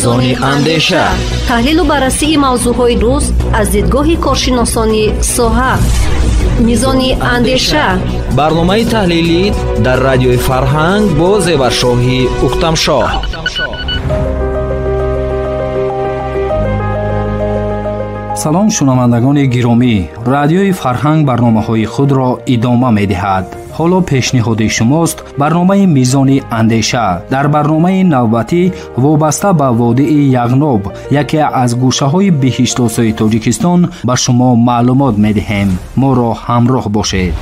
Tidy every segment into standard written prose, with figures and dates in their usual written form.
میزان اندیشه. تحلیل و بررسی موضوعهای روز از دیدگاه کارشناسان ساحه. میزان اندیشه، برنامه تحلیلی در رادیوی فرهنگ با زیورشاهی اختمشاه. سلام شنوندگان گرامی، رادیوی فرهنگ برنامه‌های خود را ادامه می‌دهد. حالا پیشنهاد شماست برنامه میزان اندیشه. در برنامه نوبتی وابسته به وادی یغنوب، یکی از گوشه‌های بهشت آسای تاجیکستان، به شما معلومات می‌دهیم. ما را همراه باشید.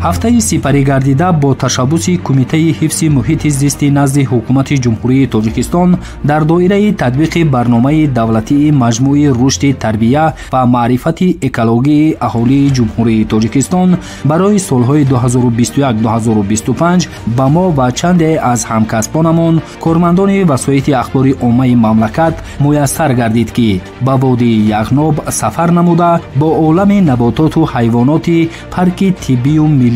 ҳафтаи сипарӣ гардида бо ташаббуси кумитаи ҳифзи муҳити зисти назди ҳукумати ҷумҳурии тоҷикистон дар доираи татбиқи барномаи давлатии маҷмӯи рушди тарбия ва маърифати экологии аҳолии ҷумҳурии тоҷикистон барои солҳои 2021-2025 ба мо ва чанде аз ҳамкасбонамон кормандони васоити ахбори оммаи мамлакат муяссар гардид ки ба водии яғноб сафар намуда бо олами набототу ҳайвоноти парки тиббию миллии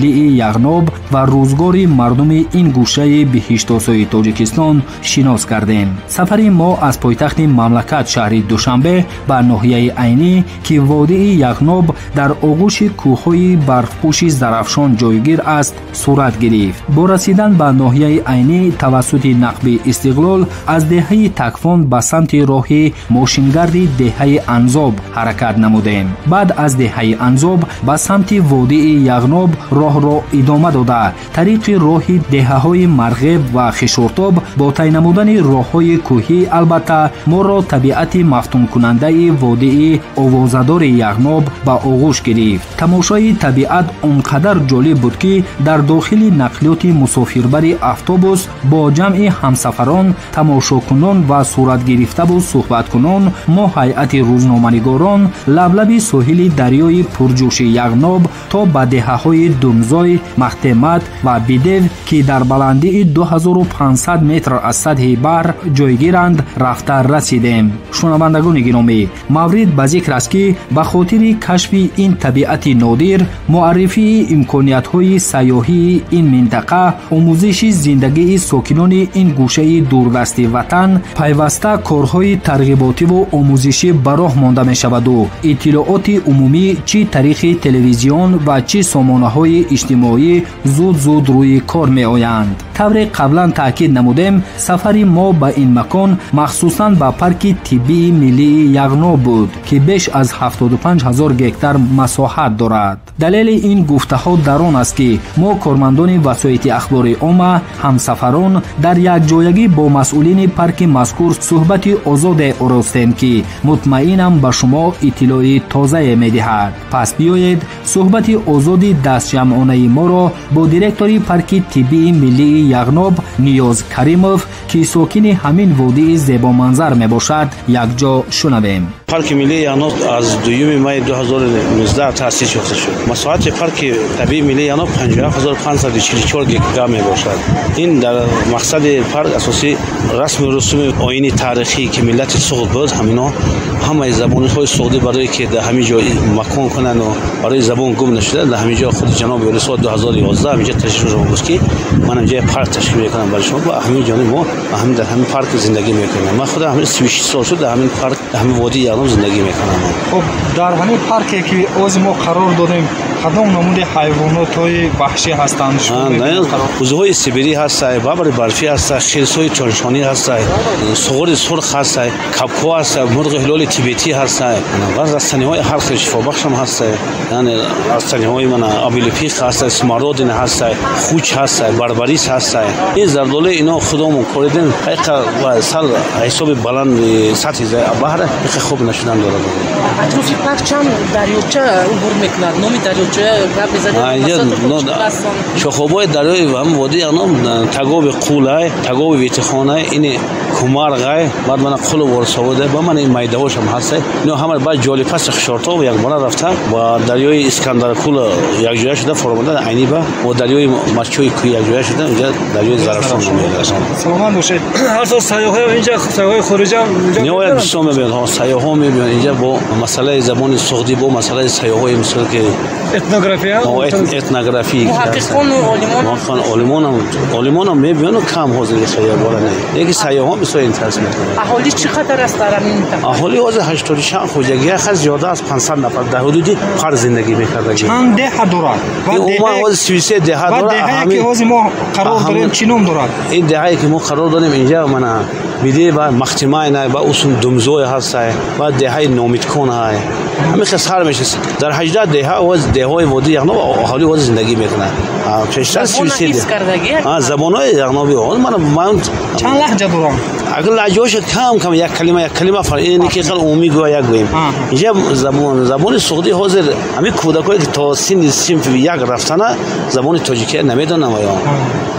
яғноб ва рӯзгори мардуми ин гӯшаи беҳиштосои тоҷикистон шинос кардем. сафари мо аз пойтахти мамлакат шаҳри душанбе ба ноҳияи айнӣ ки водии яғноб дар оғӯши кӯҳҳои барфпӯши зарафшон ҷойгир аст сурат гирифт. бо расидан ба ноҳияи айнӣ тавассути нақби истиқлол аз деҳаи такфон ба самти роҳи мошингарди деҳаи анзоб ҳаракат намудем. баъд аз деҳаи анзоб ба самти водии яғноб роҳро идома дода тариқи роҳи деҳаҳои марғеб ва хишуртоб бо тай намудани роҳҳои кӯҳӣ албатта моро табиати мафтункунандаи водии овозадори яғноб ба оғӯш гирифт. тамошои табиат он қадар ҷолиб буд ки дар дохили нақлиёти мусофирбари автобус бо ҷамъи ҳамсафарон, тамошокунон ва суратгирифтаву суҳбаткунон мо ҳайати рӯзноманигорон лаблаби соҳили дарёи пурҷӯши яғноб то ба деҳаҳои думзой, махтемат ва бидев ки дар баландии 2500 метр аз сатҳи баҳр ҷойгиранд рафта расидем. шунавандагони гиромӣ, маврид ба зикр аст ки ба хотири кашфи ин табиати нодир, муаррифии имкониятҳои сайёҳии ин минтақа, омӯзиши зиндагии сокинони ин гӯшаи дурдасти ватан, пайваста корҳои тарғиботиву омӯзишӣ ба роҳ монда мешаваду иттилооти умумӣ чӣ тариқи телевизион ва чӣ сомонаҳои иҷтимоӣ зуд рӯи кор меоянд. тавре қаблан таъкид намудем, сафари мо ба ин макон махсусан ба парки тиббии миллии яғноб буд ки беш аз 75 000 гектар масоҳат дорад. далели ин гуфтаҳо дар он аст ки мо кормандони васоити ахбори омма ҳамсафарон дар якҷоягӣ бо масъулини парки мазкур суҳбати озоде оростем ки мутмаинам ба шумо иттилои тозае медиҳад. пас биёед суҳбати озоди дастҷамъонаи моро бо директори парки тиббии миллии яғноб ниёз каримов ки сокини ҳамин водии зебоманзар мебошад якҷо шунавем. парки миллии яғноб аз 2 май 2019 таъсис ёфта шуд. масоҳати парки табиии миллии яғноб 57544 гектар мебошад. ин дар мақсади парк асоси расму русуми оини таърихӣ ки миллати суғд буд, ҳамино ҳамаи забониҳои суғдӣ барое ки дар ҳамин ҷо макон кунанд ва барои забон гум нашуда, дар ҳамин ҷо худи ҷаноби олисо 2011 ҳамин ҷо ташриф буд ки ман ҳамин парк ташкил мекунам барои шумо ва ҳамин ҷони мо дар ҳамин парк зиндагӣ мекунам. ман худам 36 сол шуд дар ҳамин парк, дар ҳамин водии яғноб зиндагӣ мекунам. хуб, дар ҳамин парке ки ози мо қарор додем, кадом намуди ҳайвонотҳои ваҳшӣ ҳастанд? узуҳои сибирӣ ҳастанд, бабри барфӣ ҳастанд, хирсҳои чоншонӣ ҳастанд, суғури сурх ҳастанд, капко ҳастанд, мурғи ҳилоли тибетӣ ҳастанд ва растаниҳои ҳар хел шифобахшам ҳастанд. яъне растаниҳои абилипиқ ҳастанд, смородина ҳастанд, хуч ҳастанд, барбарис ҳастанд. ин зардолаи ино худомон коридем ҳайқа ва сал ҳисоби баланди сатҳи баҳр ҳайқа хуб нашудан дорад. атрофи парк чанд дарёча убур мекунад? номи дарёча гап мезанед? шохобои дарёи ҳам водии яғноб Тагови Қулай, Тагови Ветихонай, ин کمار غای بعد من قلو ورسوده با من این میدهوش هم هست اینو همه بعد جولی پس شورتو و یک بار رفته و دریای اسکندر کول یک جای شده فرمانده عینی با و دریای مارچوی کوی یک جای شده اینجا دریای زرافشان میاد. سلام باشید. هر سال سیاحی اینجا سیاحی خارجی میاد دوستان میبینن ها سیاحا میبینن اینجا با مسئله زبان سعودی با مسئله سیاحی مثل که etnografi محققان و عالمان هم میبینن کم حاضر سیاح باره نه یکی سیاح ها بسیار اینترس میکنن. اهالی چقدر است در این منطقه؟ اهالی حاضر 86 خوجگی خیلی زیاده از 500 نفر در حدود پر زندگی میکردن. چند ده دارد؟ عموما حاضر 33 ده دارد. و دهایی که حاضر ما قرار داریم چی نام دارد؟ این دهایی که ما قرار داریم اینجا من میده با مختمای نه با اصول دمزوی هست با دههای نومیدکون های همین خسار میشه در 18 دهها و دههای وادی یغنا اهالی وادی زندگی میکنن. پیشتر 33 زبانای یغنا بیان من چند لهجه دارم؟ اگر لهجه‌اش کم یک کلمه فرق اینه که خیلی عمومی گویا گویم. اینجا زبان سعودی حاضر همین کودکایی که تا سن صنف یک رفتن زبان تاجیکی نمیدونن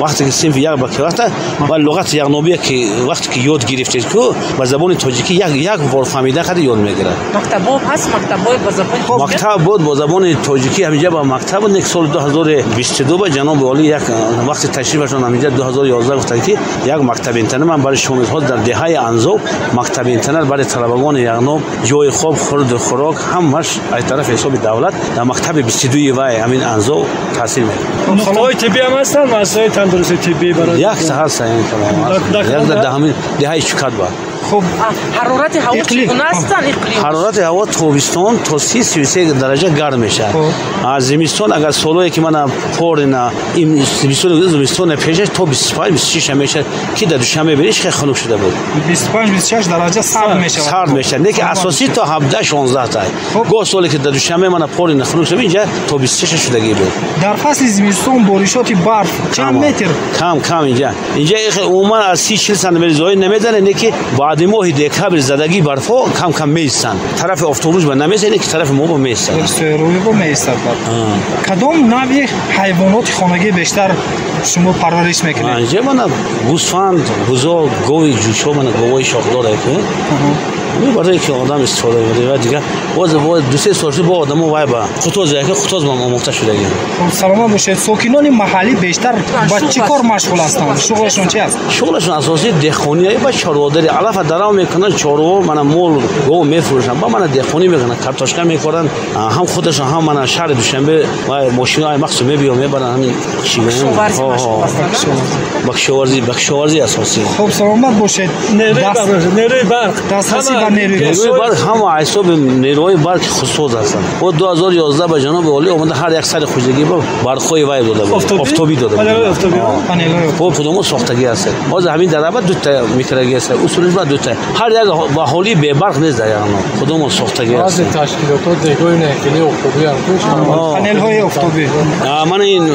وقتی که صنف یک بکرات و لغت یغنوبی که وقتی که یاد گرفتید که با زبان تاجیکی یک بار فهمیده خیلی یاد میگیره. مکتب هست مکتبای با زبان مکتب بود با زبان تاجیکی همینجا با مکتب یک سال 2022 با جناب والی یک وقتی تشریفشون همینجا 2011 گفتن که یک مکتب اینترنت من برای شما در دههای انزو مکتب اینترنت برای طلبگان یغنوب جای خواب خورد و خوراک همش از طرف حساب دولت در مکتب 22 وای همین انزو تحصیل میکنه. مختبای طبی هم هستن مسائل تندرستی طبی برای یک سهر سعی یک در همین دههای چکت با خب حرارت هوا چگونه است اقلیم؟ حرارت هوا تابستان تا 33 درجه گرم میشه. از زمستان اگر سالایی که من پورنا این زمستان پیشش تا 25 26 میشه که در دوشنبه بریش خیلی خنک شده بود 25 26 درجه سرد میشه نه که اساسی تا 17 16 تا گو سالی که در دوشنبه من پورنا خنک شده اینجا تا 26 شدگی بود. در فصل زمستان بارشات برف چند متر کم اینجا عموما از 30 سانتی متر زای نمیدن نه که بعد ماه دکتر زدگی برفا کم میستن طرف افتادوش با نمیزنه که طرف ما با میستن روی با میستن. کدام نوع حیوانات خانگی بیشتر شما پرورش میکنید؟ اینجا من گوسفند بزرگ گوی جوشو من گوی شاخدار که برای که آدم استفاده می‌کنه و دیگه باز دو سه سال با آدمو وای با خطوز ما مختص شده. سلام باشید. ساکنان محلی بیشتر با چی کار مشغول هستند؟ شغلشون چی است؟ شغلشون اساسی دهقانی و چاره‌داری علف درام میکنن چارو من مول گو میفروشن با من دهقانی میکنن کارتاشکا میکنن هم خودشون هم من شهر دوشنبه و ماشینای مخصوص میبرن همین چی بخشوارزی اساسی. خب سلامت باشید. نیروی برق دسترسی به نیروی برق هم حساب نیروی برق خصوص هستن و 2011 به جناب والی اومده هر یک سر خوجگی با برقای وای داده بود آفتابی داده بود خب کدوم ساختگی است باز همین در بعد دو تا میکروگی است اصولش بعد دو تا هر یک با حالی به برق نیست یعنی کدوم ساختگی است از تشکیلات دیگه نه آفتابی هم پنل های آفتابی من این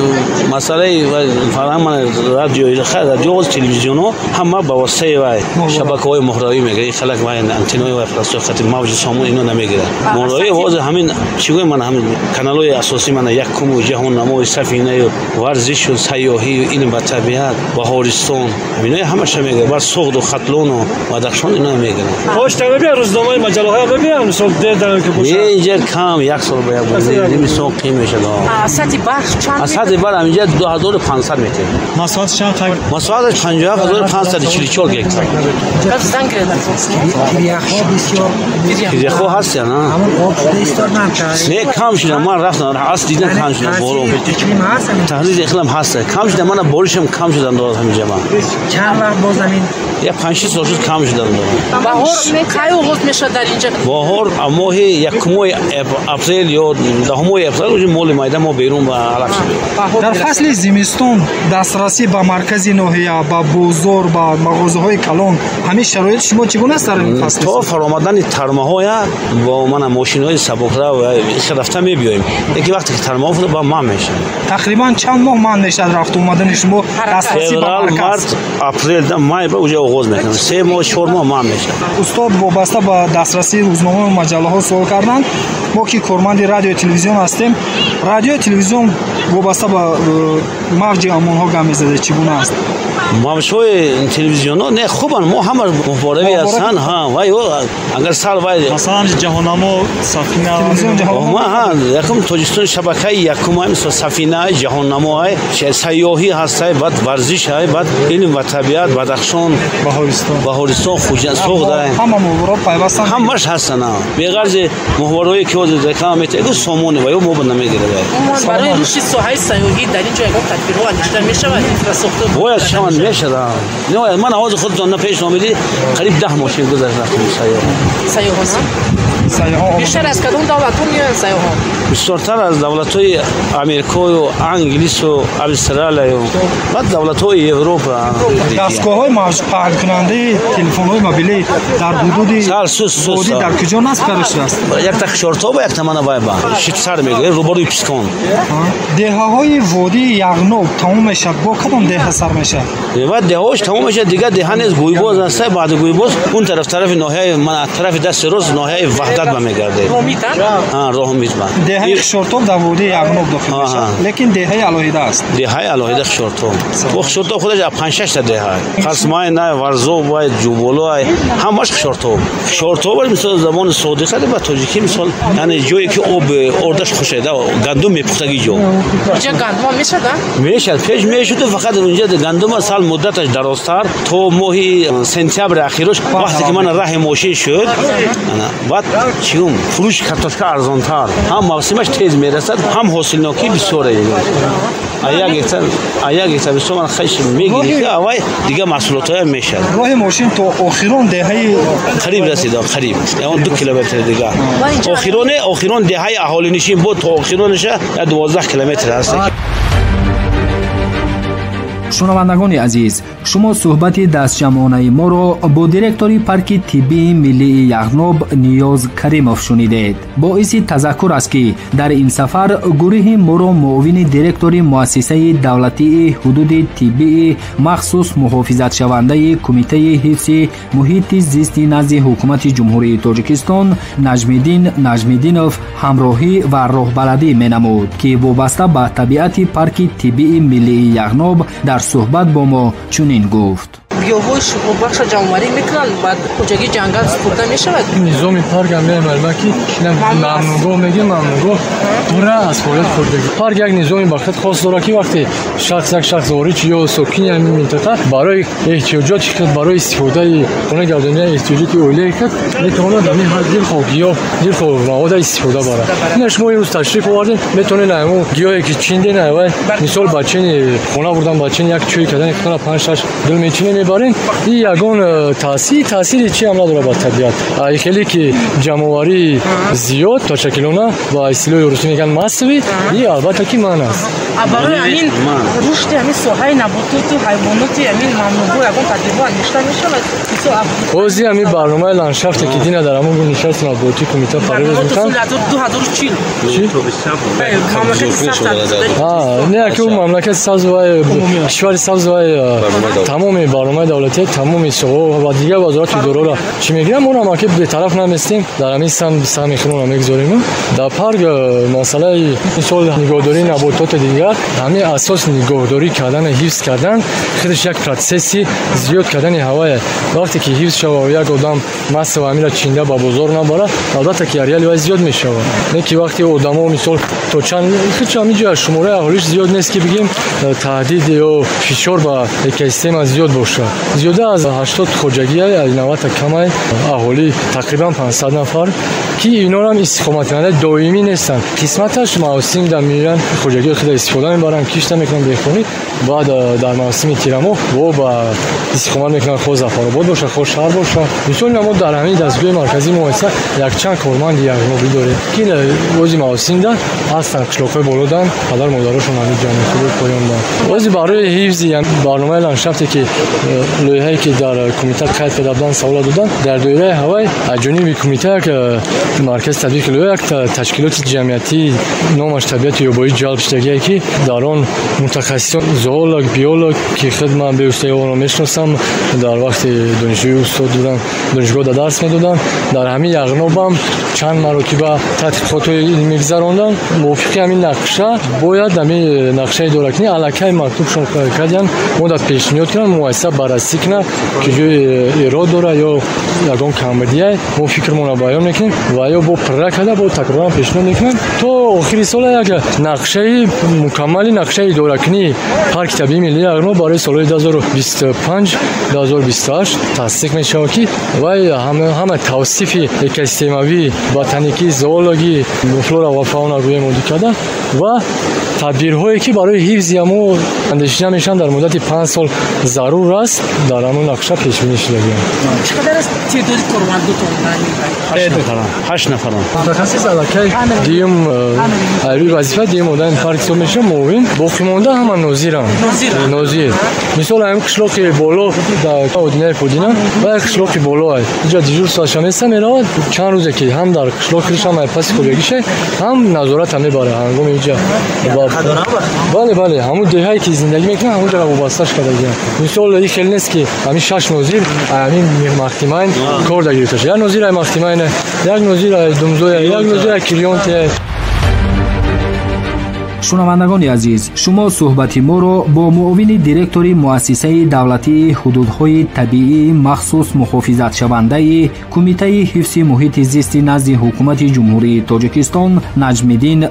مسئله فرام من رادیو تلویزیون همه با واسطه وای شبکه‌های مهروی میگه خلق وای انتنای و فرستاد خاطر موج سامون اینو نمیگیره مهروی واژه همین چیگوی من همین کانال‌های اساسی من یک کم جهان نمای سفینه ورزش و سیاحی این با طبیعت و هورستون اینا همش میگه با سوخت و خطلون و درخشان اینا میگه خوش طبیعی روزنامه مجله ها ببینم سال دیدم که باشه اینجا کم یک سال باید نمیسون قیمه شده ساعت برق چند ساعت برق اینجا 2500 متر مساحت چند قیمت مساحت 50544 گیگ زنگ خو هست نه نه کم شده من رفتم از دیدن کم شده بالا تحلیل اقلیم هست کم شده من بارشم کم شدن داد همینجا من چند وقت با زمین یا 5 6 سال کم شدن داد بهار کی اوقات میشه در اینجا بهار ماه یکم اپریل یا دهم اپریل مول میدان ما بیرون و علف شد در فصل زمستان دسترسی به مرکز ناحیه با بازار با مغازه‌های کلان همین شرایط شما چگونه است در این فصل تو فرآمدن ترمه‌های با من ماشین‌های سبک‌رو و رفته می‌بیایم یکی وقتی که ترمه با ما میشه تقریبا چند ماه مان میشه رفت اومدن شما دسترسی به مرکز اپریل مای به اوجا آغاز میکنه 3 ماه 4 ماه مان میشه استاد وابسته به دسترسی روزنامه و مجله ها سوال کردند ما که کارمند رادیو تلویزیون هستیم رادیو تلویزیون وابسته به موج امان ها گام میزده چگونه است мавшои телевизионо не хубан мо ҳама муборави ҳастанд вай агар сал вай масалан ҷаҳоннамо сафина якум тоҷикистон шабакаи якум мисол сафина ҷаҳоннамо сайёҳӣ ҳастай баъд варзиш баъд илм ва табиат бадахшон баҳористон хуҷасоғда ҳамаш ҳастанд беғарзи муҳворҳое ки ҳозир рекама метавад сомони ва ё мо намегирад барои рушди соҳаи сайёҳӣ дар ин ҷо ягон тадбирҳо андешта мешавад инфраструктура бояд шаванд мешавад ман ҳозир худтон на пеш омидӣ қариб 10 мошин гузашт сайёҳона бештар аз кадом давлатҳо меоянд сайёҳон бисёртар аз давлатҳои америкою англису австралияю ва давлатҳои европа дастгоҳҳои паҳлкунандаи телефонҳои мобилӣ дар ҳудуди водӣ дар куҷо насб карда шудааст якта хишортоба якта манабайба шитсар мегӯяд рӯбарӯи пискон деҳаҳои водии яғноб тамом мешавад бо кадом деҳа сар мешавад ва деҳаош тамом мешавад дигар деҳа нест гӯйбоз аст баъди гӯйбоз он тарафи ноҳияи ман тарафи дасти рост ноҳияи ваҳдат ба мегардед роҳмитба деҳаи хишортоб дар водии яғноб дохил мешавад лекин деҳаи алоҳида аст деҳаи алоҳида хишортоб хишортоб худаш 5-6 та деҳа қасмай най варзоб вай ҷуболо ҳамаш хишортоб мисол забони содиқа ба тоҷикӣ мисол яъне ҷое ки об ордаш хушайда гандум мепухтаги ҷо инҷа гандум мешада мешад пеш мешуд фақат инҷа гандум сал муддаташ дарозтар то моҳи сентябри ахирош вақте ки ман раҳи мошин шуд баъд чиум фурӯши картошка арзонтар ҳам мавсимаш тез мерасад ҳам ҳосилнокӣ бисёр як гектар бисёр ман хеш мегирӣ авай дигар маҳсулотҳоям мешад роҳи мошин то охирон деҳаи қариб расида қариб 2 километр дигар охирон деҳаи аҳолинишин бо то охирониша 12 километр аст шунавандагони азиз шумо суҳбати дастҷамъонаи моро бо директори парки тиббии миллии яғноб ниёз каримов шунидед. боиси тазаккур аст ки дар ин сафар гурӯҳи моро муовини директори муассисаи давлатии ҳудуди тиббии махсус муҳофизатшавандаи кумитаи ҳифзи муҳити зисти назди ҳукумати ҷумҳурии тоҷикистон наҷмиддин наҷмиддинов ҳамроҳӣ ва роҳбарадӣ менамуд ки вобаста ба табиати парки тиббии миллии яғноб дар суҳбат бо мо чунин гуфт. гиёҳҳои шуғулбахша ҷамъоварӣ мекунанд баъд хуҷагии ҷангал супурда мешавад низоми паркам мемалба ки мамнугоҳ мегӯем мамнугоҳ дура аз фаъолият хӯрдагӣ парк як низоми бахшат хос дорад ки вақте як шахс ворид ё сокини ҳамин минтақа барои эҳтиёҷоти хud барои истифодаи хона гардонидани эҳтиёҷоти оилаи худ метавонад ҳамин дилхоҳ гиёҳ дилхоҳ мавода истифода барад ина шумо имрӯз ташриф овардем метавонед ҳамон гиёҳе ки чинден авай мисол бачини хона бурдан бачини як чӯи кардани худона 5-6 дил мечине мебарем ин ягон таъсири чӣ ҳам надорад ба табиат хеле ки ҷамъоварӣ зиёд точакилона ба истилоҳи русӣ мегӯянд массовӣ ин албатта ки ман аст барои ҳамин рушди ҳамин соҳаи набототу ҳайвоноти ҳамин мамнуъҳо ягон тадбирҳо андешта мешавад ози ҳамин барномаи ландшафте ки дина дар ҳамон нишасти матбуотӣ кумита фарёз мекунад 2040 не ки мамлакати сабз ва кишвари сабз ва тамоми барномаи давлатӣ тамоми соҳаҳо ва дигар вазорати идораро чӣ мегиранд мо ҳам ки бетараф наместем дар ҳамин сами хунона мегузорем дар парк масъалаи мисол нигоҳдории набототи дигар ҳамин асос нигоҳдорӣ кардан ҳифз кардан худаш як протсесси зиёд кардани ҳавае вақте ки ҳифз шава як одам массав ҳаминро чинда ба бозор набарад албатта ки ареали вай зиёд мешавад не ки вақте одамо мисол то чанд ҳамин ҷоя шумораи аҳолиш зиёд нест ки бигем таҳдид ё фишор ба экосистема зиёд бошад зиёда аз 80 хоҷагӣ 90 камай аҳолӣ тақрибан 500 нафар ки инҳо ҳам истиқоматкунандаи доимӣ нестанд қисматаш мавсим дар меоянд хоҷагии худа истифода мебаранд кишта мекунанд бехонӣ баъд дар мавсими тирамоҳ во ба истиқомат мекунанд хо зафаробод бошад хо шаҳр бошад мисол намо дар ҳамин дастгоҳи марказии муассиса якчанд корманди яғнобӣ дорем ки ози мавсимда ҳастанд қишлоқҳои болодан падар модарошон ҳамин ҷамъиятиро поёндан ози барои ҳифзи барномаи ландшафте ки лоиҳае ки дар кумита қайд карда буданд савола доданд дар доираи ҳавай аз ҷониби кумита як маркази татбиқи лоиҳа як ташкилоти ҷамъиятии خیلی نامش طبیعت یابایی جلب شدگیه که در آن متخصصان زوولوگ بیولوگ که خدمت به استاد آنها میشناسم در وقت دانشجوی استاد بودن دانشگاه درس میدادن در همین یغناب هم چند مرتبه تحقیقات علمی گذراندن موافق همین نقشه باید همین نقشه دولتنی الکی مکتوب شون کردن مدت پیشنهاد کردن موثق بررسی کنه که جای ایراد داره یا یگان کمبودیه ما فکرمون رو بیان میکنیم و یا با پرکده با تکرار پیشنهاد میکنیم تا آخر سال یک نقشه مکمل نقشه دولتنی پارک طبیعی ملی یغناب برای سال 2025 2028 تصدیق میشه که و همه توصیف اکوسیستمی بوتانیکی زوولوژی فلورا و فاونا روی مودی کرده و تدبیرهایی که برای حفظ امو اندیشیده میشن در مدت 5 سال ضرور است در همون نقشه پیش بینی شده. چقدر است تعداد کارمندان؟ 8 نفر. متخصص الکی دیم روی وظیفه دیم بودن فرق تو میشه موین باقی مونده همه نوزیر مثال هم قشلاقی بالا در اودینر پودینا و قشلاقی بالا اینجا دیجور ساشا میسته میرود چند روزه که هم در قشلاقیش هم پس کلگیشه هم نظارت هم میبره هنگام اینجا بله همون دهایی که زندگی میکنه همون جا وابسته‌اش کرده مثال این خیلی نیست که همین 6 نوزیر همین مختیمین کار دگیرتش یا نوزیر مختیمین یک نوزیر دمزوی یک نوزیر کلیونت. شنوندگان عزیز شما صحبت ما را با معاون دیرکتوری مؤسسه دولتی حدودهای طبیعی مخصوص محافظت شونده کمیته حفظ محیط زیست نزد حکومت جمهوری تاجیکستان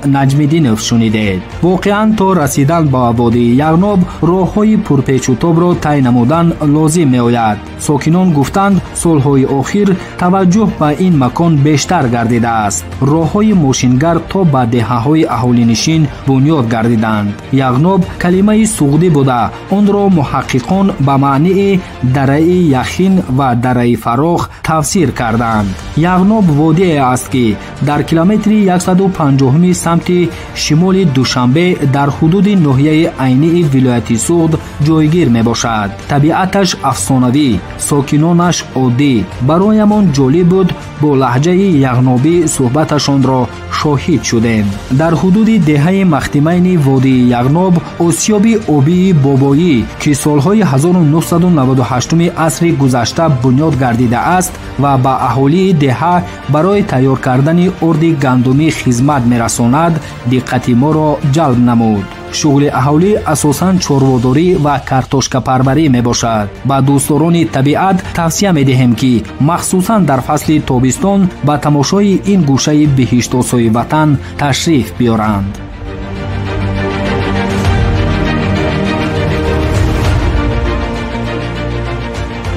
نجمیدینوف شنیدید. واقعا تا رسیدن به وادی یغناب راههای پرپیچ و تاب را طی نمودن لازم میآید. ساکنان گفتند سالهای اخیر توجه به این مکان بیشتر گردیده است. راههای ماشینگر تا به دهه‌های اهالی نشین بنیاد گردیدند. یغناب کلمه سعودی بوده آن را محققان به معنی دره یخین و دره فراخ تفسیر کردند. یغناب وادی است که در کیلومتر 150 سمت شمال دوشنبه در حدود ناحیه عینی ولایت سوغد جایگیر می باشد. طبیعتش افسانوی، ساکنانش عادی. برایمان جالب بود با لهجه یغنابی صحبتشان را شاهد شدیم. در حدود دهه مختیمین وادی یغناب آسیاب آبی بابایی که سالهای 1998 عصر گذشته بنیاد گردیده است و به اهالی دهه برای تیار کردن ارد گندمی خدمت می‌رساند دقت ما را جلب نمود. شغل اهالی اساساً چرواداری و کارتوشکا پروری می باشد. با دوستداران طبیعت توصیه می دهیم که مخصوصاً در فصل تابستان به تماشای این گوشه بهشت آسای وطن تشریف بیارند.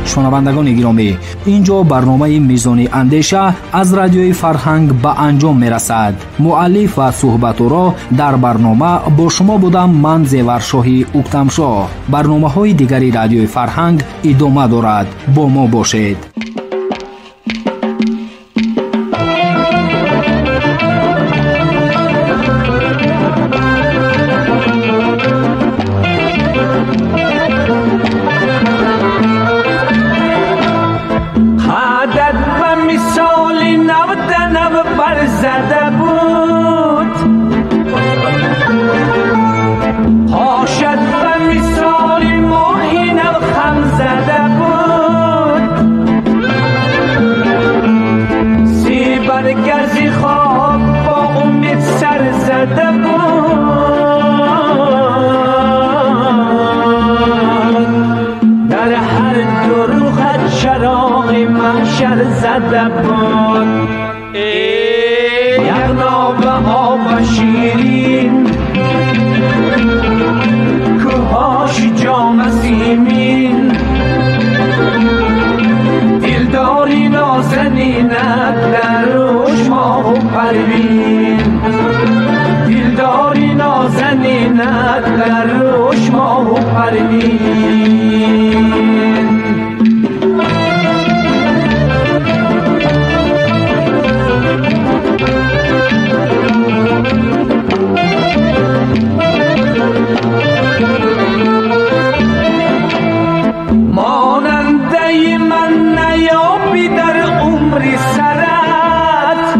شنوندگان گرامی، اینجا برنامه میزان اندیشه از رادیوی فرهنگ به انجام میرسد. مؤلف و صحبت را در برنامه با شما بودم من زیورشاهی اکتمشاه. برنامه های دیگری رادیوی فرهنگ ادامه دارد. با ما باشید. زده بود یغناب آب شیرین کوهاش جام سیمین دلداری نازنینت در روش ماه و پروین دلداری نازنینت در روش ماه و پروین ماننده من نیابی در عمر سرت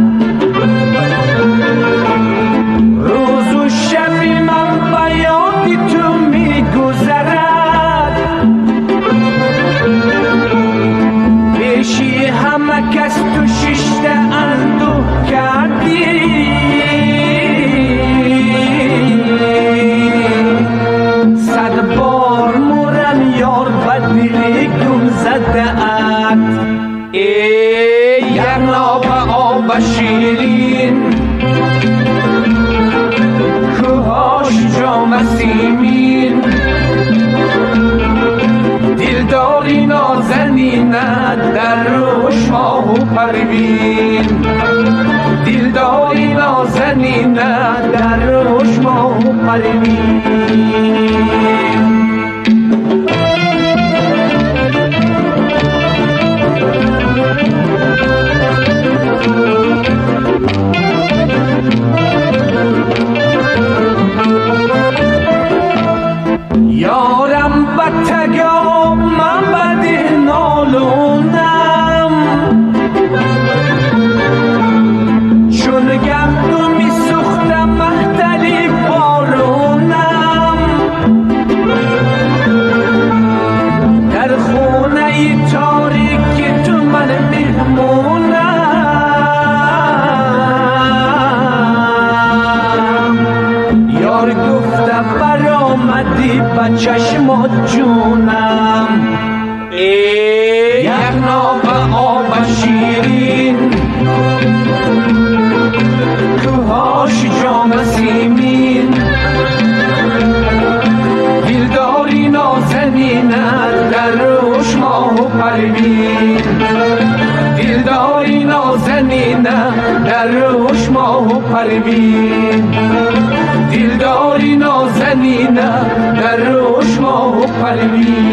نازنینت در روش ماه و پروین یارم بطگا من بده نالونم چون گندمی سوختم محتلی بارونم در خونه تاریک تو من مهمونم یار گفتم برآمدی با چشمات جونم یک ناب آب شیرین کوهاش جام سیمین دلداری نازنینت در روش ماه و پروین دلداری نازنینت در روش ماه و پروین دلداری نازنینت در روش ماه و پروین